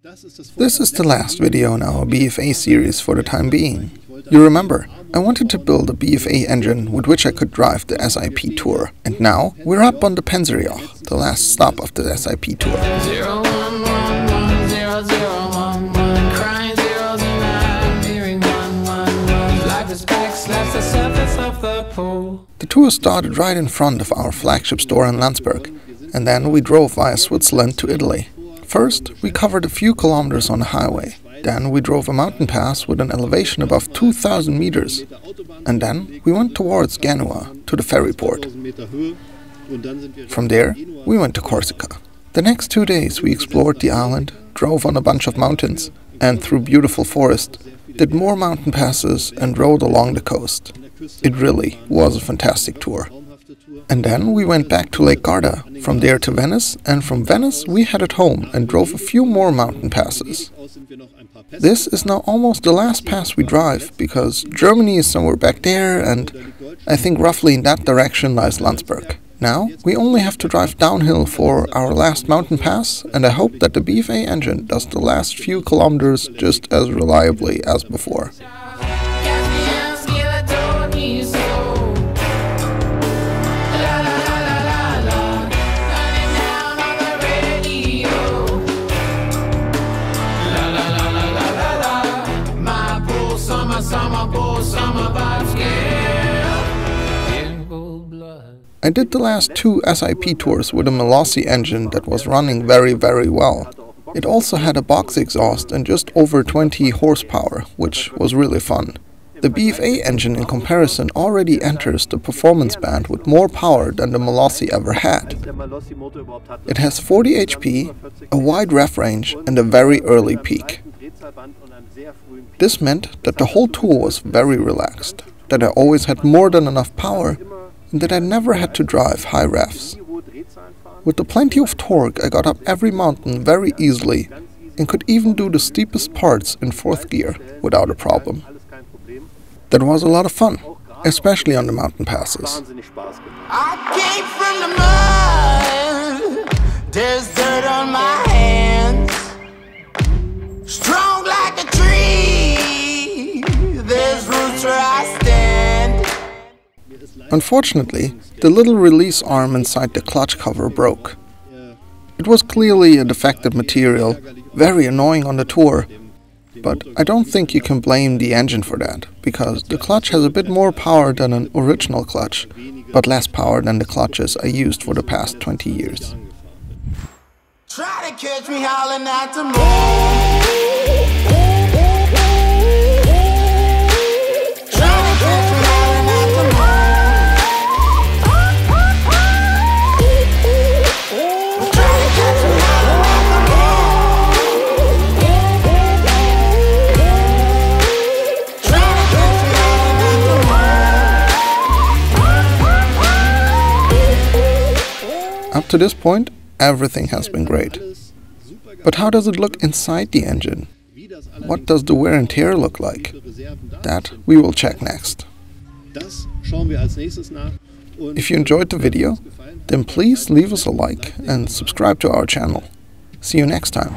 This is the last video in our BFA series for the time being. You remember, I wanted to build a BFA engine with which I could drive the SIP tour. And now we're up on the Penzerjoch, the last stop of the SIP tour. The tour started right in front of our flagship store in Landsberg, and then we drove via Switzerland to Italy. First, we covered a few kilometers on the highway. Then we drove a mountain pass with an elevation above 2,000 meters. And then we went towards Genoa, to the ferry port. From there, we went to Corsica. The next 2 days we explored the island, drove on a bunch of mountains, and through beautiful forest, did more mountain passes and rode along the coast. It really was a fantastic tour. And then we went back to Lake Garda, from there to Venice, and from Venice we headed home and drove a few more mountain passes. This is now almost the last pass we drive, because Germany is somewhere back there, and I think roughly in that direction lies Landsberg. Now we only have to drive downhill for our last mountain pass, and I hope that the BFA engine does the last few kilometers just as reliably as before. I did the last 2 SIP tours with a Malossi engine that was running very well. It also had a box exhaust and just over 20 horsepower, which was really fun. The BFA engine in comparison already enters the performance band with more power than the Malossi ever had. It has 40 HP, a wide ref range and a very early peak. This meant that the whole tour was very relaxed, that I always had more than enough power, and that I never had to drive high revs. With the plenty of torque, I got up every mountain very easily and could even do the steepest parts in 4th gear without a problem. That was a lot of fun, especially on the mountain passes. I came from the mud, there's dirt on my hands, strong like a tree, there's roots where I stand. Unfortunately, the little release arm inside the clutch cover broke. It was clearly a defective material, very annoying on the tour, but I don't think you can blame the engine for that, because the clutch has a bit more power than an original clutch, but less power than the clutches I used for the past 20 years. Try to catch me howling at the moon. Up to this point, everything has been great. But how does it look inside the engine? What does the wear and tear look like? That we will check next. If you enjoyed the video, then please leave us a like and subscribe to our channel. See you next time.